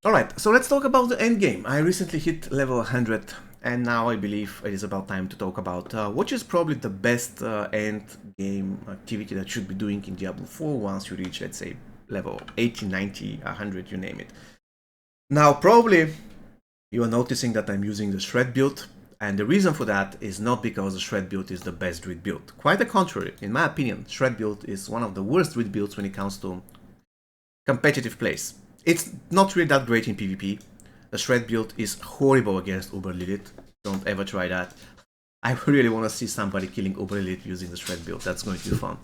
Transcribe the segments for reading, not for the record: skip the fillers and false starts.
Alright, so let's talk about the endgame. I recently hit level 100 and now I believe it is about time to talk about what is probably the best end game activity that you should be doing in Diablo 4 once you reach, let's say, level 80, 90, 100, you name it. Now, probably you are noticing that I'm using the Shred build, and the reason for that is not because the Shred build is the best Druid build. Quite the contrary. In my opinion, Shred build is one of the worst Druid builds when it comes to competitive plays. It's not really that great in PvP. The Shred build is horrible against Uber Lilith. Don't ever try that. I really want to see somebody killing Uber Lilith using the Shred build. That's going to be fun.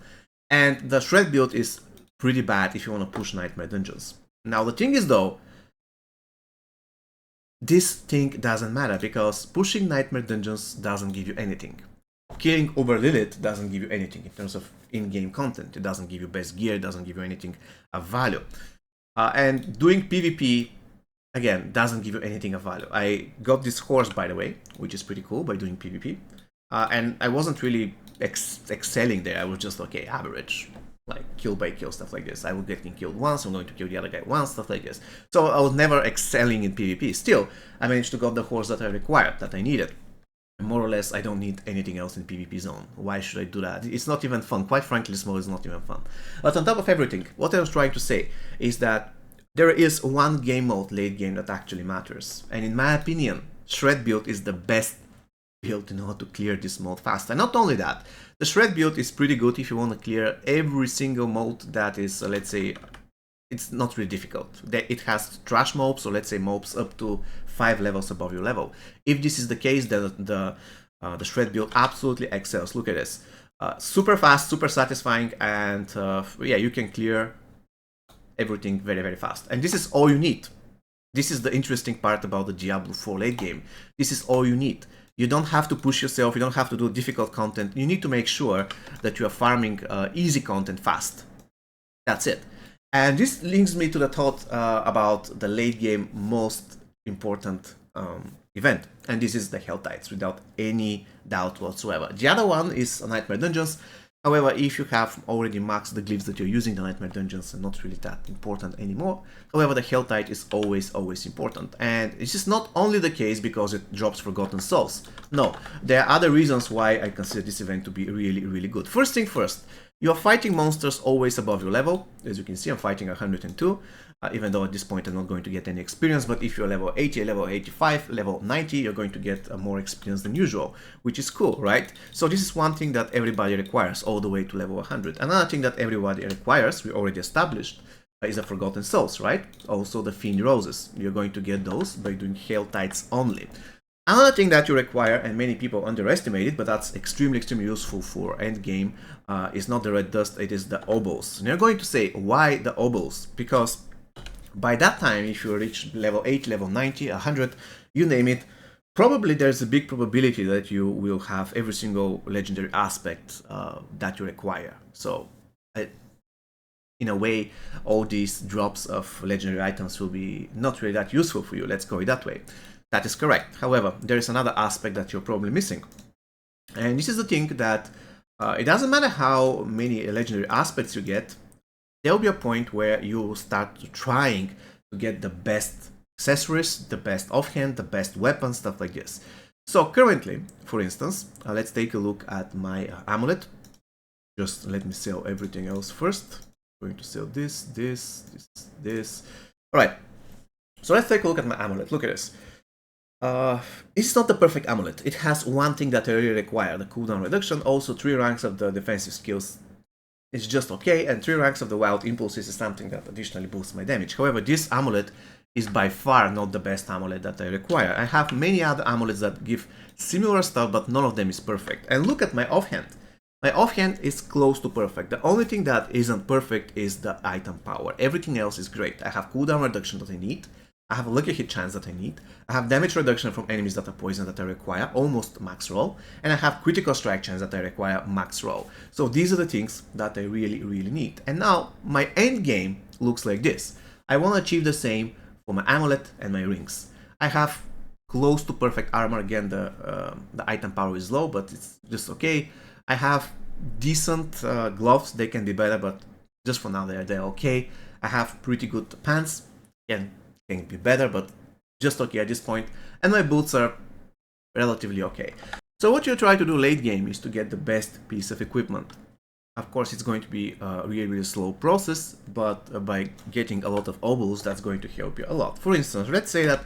And the Shred build is pretty bad if you want to push Nightmare Dungeons. Now the thing is though, this thing doesn't matter because pushing Nightmare Dungeons doesn't give you anything. Killing Uber Lilith doesn't give you anything in terms of in-game content. It doesn't give you best gear, it doesn't give you anything of value. And doing PvP, again, doesn't give you anything of value. I got this horse, by the way, which is pretty cool by doing PvP. And I wasn't really excelling there. I was just, okay, average. Like kill by kill, stuff like this. I will get killed once, I'm going to kill the other guy once, stuff like this. So I was never excelling in PvP. Still, I managed to get the horse that I required, that I needed. More or less, I don't need anything else in PvP zone. Why should I do that? It's not even fun. Quite frankly, this mode is not even fun. But on top of everything, what I was trying to say is that there is one game mode late game that actually matters. And in my opinion, Shred build is the best build to know how to clear this mode fast. And not only that, the Shred build is pretty good if you want to clear every single mode that is, let's say, it's not really difficult. It has trash mobs, or let's say mobs up to 5 levels above your level. If this is the case, then the Shred build absolutely excels. Look at this. Super fast, super satisfying, and yeah, you can clear everything very, very fast. And this is all you need. This is the interesting part about the Diablo 4 late game. This is all you need. You don't have to push yourself, you don't have to do difficult content. You need to make sure that you are farming easy content fast. That's it. And this links me to the thought about the late game most important event. And this is the Hell Tides, without any doubt whatsoever. The other one is Nightmare Dungeons. However, if you have already maxed the glyphs that you're using, the Nightmare Dungeons are not really that important anymore. However, the Hell Tide is always important. And this is not only the case because it drops Forgotten Souls. No, there are other reasons why I consider this event to be really good. First thing first, you are fighting monsters always above your level. As you can see, I'm fighting 102. Even though at this point I'm not going to get any experience, but if you're level 80, level 85, level 90, you're going to get more experience than usual, which is cool, right? So this is one thing that everybody requires all the way to level 100. Another thing that everybody requires, we already established, is the Forgotten Souls, right? Also the Fiend Roses. You're going to get those by doing Hail Tides only. Another thing that you require, and many people underestimate it, but that's extremely useful for endgame, is not the red dust, it is the oboes. And you're going to say, why the oboes? Because by that time, if you reach level 8, level 90, 100, you name it, probably there's a big probability that you will have every single legendary aspect that you require. So, in a way, all these drops of legendary items will be not really that useful for you, let's go it that way. That is correct. However, there is another aspect that you're probably missing. And this is the thing that it doesn't matter how many legendary aspects you get, there will be a point where you will start trying to get the best accessories, the best offhand, the best weapons, stuff like this. So currently, for instance, let's take a look at my amulet. Just let me sell everything else first. I'm going to sell this. Alright, so let's take a look at my amulet. Look at this. It's not the perfect amulet. It has one thing that I really require, the cooldown reduction, also 3 ranks of the defensive skills. It's just okay, and 3 ranks of the wild impulses is something that additionally boosts my damage. However, this amulet is by far not the best amulet that I require. I have many other amulets that give similar stuff, but none of them is perfect. And look at my offhand. My offhand is close to perfect. The only thing that isn't perfect is the item power. Everything else is great. I have cooldown reduction that I need. I have a lucky hit chance that I need, I have damage reduction from enemies that are poisoned that I require, almost max roll, and I have critical strike chance that I require max roll. So these are the things that I really need. And now my end game looks like this. I want to achieve the same for my amulet and my rings. I have close to perfect armor, again the item power is low, but it's just okay. I have decent gloves, they can be better, but just for now they're okay. I have pretty good pants, again, can be better, but just okay at this point. And my boots are relatively okay. So what you try to do late game is to get the best piece of equipment. Of course, it's going to be a really slow process, but by getting a lot of obols, that's going to help you a lot. For instance, let's say that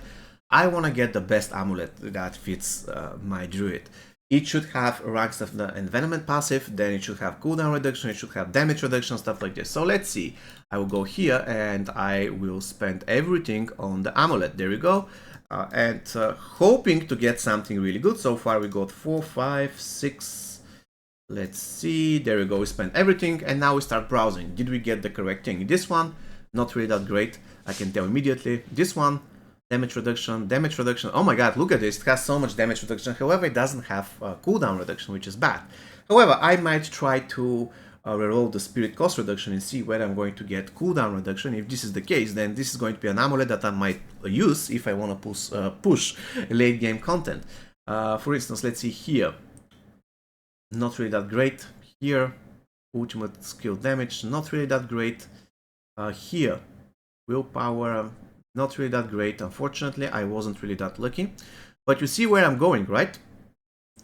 I want to get the best amulet that fits my druid. It should have ranks of the envenomment passive, then it should have cooldown reduction, it should have damage reduction, stuff like this. So let's see. I will go here and I will spend everything on the amulet. There we go. And hoping to get something really good. So far we got 4, 5, 6. Let's see, there we go, we spent everything, and now we start browsing. Did we get the correct thing? This one, not really that great, I can tell immediately. This one, damage reduction, oh my god, look at this, it has so much damage reduction, however it doesn't have cooldown reduction, which is bad. However, I might try to reroll the spirit cost reduction and see whether I'm going to get cooldown reduction. If this is the case, then this is going to be an amulet that I might use if I want to push late game content. For instance, let's see here. Not really that great. Here, ultimate skill damage, not really that great. Here, willpower, not really that great. Unfortunately, I wasn't really that lucky. But you see where I'm going, right?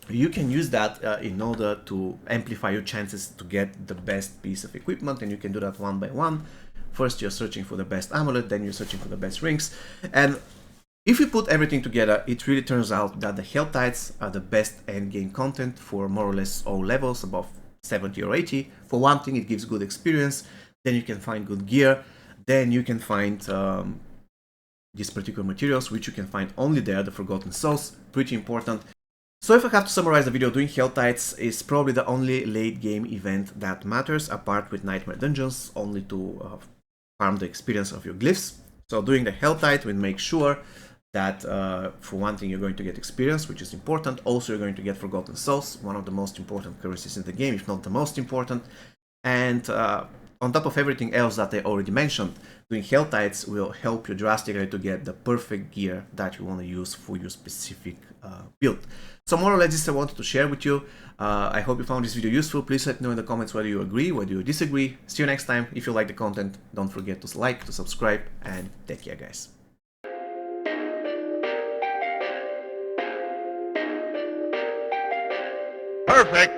You can use that in order to amplify your chances to get the best piece of equipment, and you can do that one by one. First, you're searching for the best amulet, then you're searching for the best rings. And if you put everything together, it really turns out that the Hell Tides are the best endgame content for more or less all levels, above 70 or 80. For one thing, it gives good experience, then you can find good gear, then you can find these particular materials, which you can find only there, the Forgotten Souls, pretty important. So if I have to summarize the video, doing Hell Tides is probably the only late game event that matters, apart with Nightmare Dungeons, only to farm the experience of your glyphs. So doing the Hell Tide will make sure that for one thing you're going to get experience, which is important. Also you're going to get Forgotten Souls, one of the most important currencies in the game, if not the most important. And on top of everything else that I already mentioned, doing Hell Tides will help you drastically to get the perfect gear that you want to use for your specific build. So more or less this I wanted to share with you. I hope you found this video useful. Please let me know in the comments whether you agree, whether you disagree. See you next time. If you like the content, don't forget to like, to subscribe, and take care, guys. Perfect.